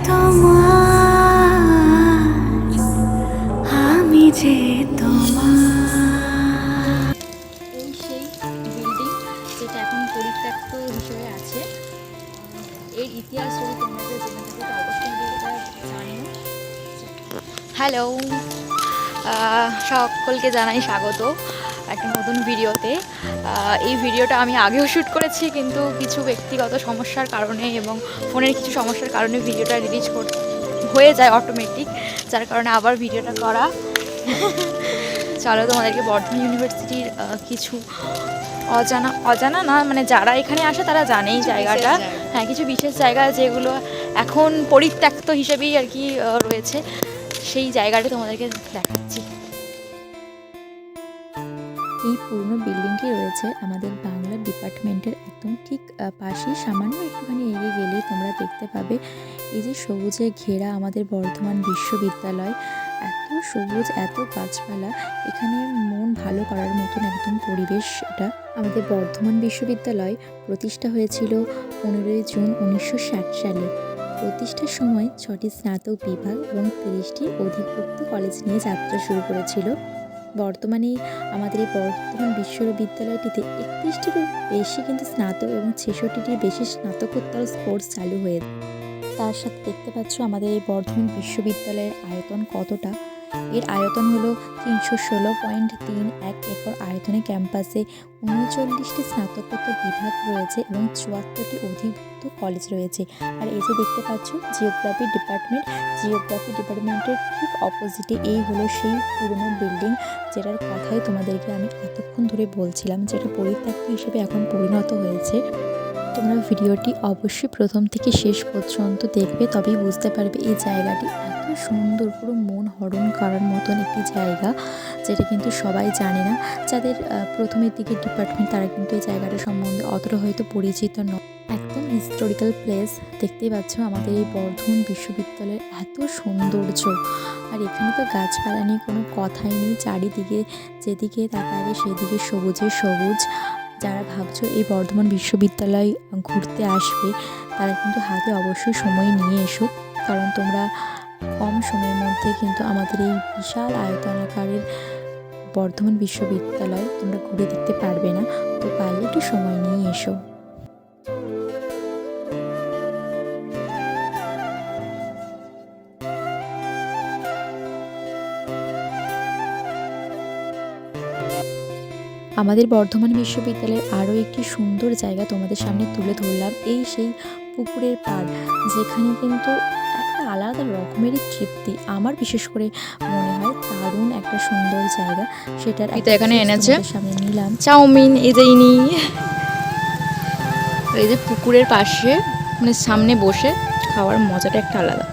তোমার, আমি যে তোমার। এই সেই বিল্ডিং যেটা এখন পরিত্যক্ত হিসেবে আছে। এর ইতিহাস যদি তোমরা জেনে থাকো তো অবশ্যই ভিডিওটা জানিও। হ্যালো, সকলকে জানাই স্বাগত একটা নতুন ভিডিওতে। এই ভিডিওটা আমি আগেও শ্যুট করেছি, কিন্তু কিছু ব্যক্তিগত সমস্যার কারণে এবং ফোনের কিছু সমস্যার কারণে ভিডিওটা রিলিজ হয়ে যায় অটোমেটিক, যার কারণে আবার ভিডিওটা করা। চলো তোমাদেরকে বর্ধমান ইউনিভার্সিটির কিছু অজানা না, মানে যারা এখানে আসে তারা জানেই জায়গাটা। হ্যাঁ, কিছু বিশেষ জায়গা যেগুলো এখন পরিত্যক্ত হিসেবেই আর কি রয়েছে, সেই জায়গাটা তোমাদেরকে দেখাচ্ছি। এই পুরনো বিল্ডিংটি রয়েছে আমাদের বাংলা ডিপার্টমেন্টের একদম ঠিক পাশেই, সামান্য একটুখানি এগিয়ে গেলেই তোমরা দেখতে পাবে এই যে সবুজে ঘেরা আমাদের বর্ধমান বিশ্ববিদ্যালয়। এত সবুজ, এত গাছপালা, এখানে মন ভালো করার মতন একদম পরিবেশ এটা। আমাদের বর্ধমান বিশ্ববিদ্যালয় প্রতিষ্ঠা হয়েছিল 15ই জুন 1960 সালে। প্রতিষ্ঠার সময় 6টি স্নাতক বিভাগ এবং 30টি অধিভুক্ত কলেজ নিয়ে যাত্রা শুরু করেছিল। বর্তমানে আমাদের এই বর্ধমান বিশ্ববিদ্যালয়টিতে 31টিরও বেশি কিন্তু স্নাতক এবং 66টির বেশি স্নাতকোত্তর কোর্স চালু হয়েছে। তার সাথে দেখতে পাচ্ছ আমাদের এই বর্ধমান বিশ্ববিদ্যালয়ের আয়তন কতটা। এর আয়তন হলো 316.31 একর আয়তনে। ক্যাম্পাসে 39টি স্নাতকোত্তর বিভাগ রয়েছে এবং 74টি অধিভুক্ত কলেজ রয়েছে। আর এই যে দেখতে পাচ্ছ জিওগ্রাফি ডিপার্টমেন্টের ঠিক অপোজিটে এই হলো সেই পুরনো বিল্ডিং, যেটার কথাই তোমাদেরকে আমি এতক্ষণ ধরে বলছিলাম, যেটা পরিত্যক্ত হিসেবে এখন পরিণত হয়েছে। তোমরা ভিডিওটি অবশ্যই প্রথম থেকে শেষ পর্যন্ত দেখবে, তবেই বুঝতে পারবে এই জায়গাটি এত সুন্দর, পুরো মন হরণ করার মতন একটি জায়গা, যেটা কিন্তু সবাই জানে না। যাদের প্রথমের দিকে ডিপার্টমেন্ট তারা কিন্তু এই জায়গাটা সম্বন্ধে অতটা হয়তো পরিচিত নয়। একদম হিস্টোরিক্যাল প্লেস। দেখতেই পাচ্ছ আমাদের এই বর্ধমান বিশ্ববিদ্যালয়ের এত সৌন্দর্য। আর এখানে তো গাছপালা নিয়ে কোনো কথাই নেই, চারিদিকে যেদিকে তাকাবে সেদিকে সবুজে সবুজ। যারা ভাবছো এই বর্ধমান বিশ্ববিদ্যালয় ঘুরতে আসবে, তারা কিন্তু হাতে অবশ্যই সময় নিয়ে এসো, কারণ তোমরা কম সময়ের মধ্যে কিন্তু আমাদের এই বিশাল আয়তনাকারের বর্ধমান বিশ্ববিদ্যালয় তোমরা ঘুরে দেখতে পারবে না। তো পারলে একটু সময় নিয়ে এসো। আমাদের বর্ধমান বিশ্ববিদ্যালয়ের আরও একটি সুন্দর জায়গা তোমাদের সামনে তুলে ধরলাম। এই সেই পুকুরের পাড়, যেখানে কিন্তু একটা আলাদা রকমেরই তৃপ্তি। আমার বিশেষ করে মনে হয় দারুণ একটা সুন্দর জায়গা। সেটার এখানে এনেছে সামনে নিলাম চাউমিন, এই যে এই যে পুকুরের পাশে মানে সামনে বসে খাওয়ার মজাটা একটা আলাদা।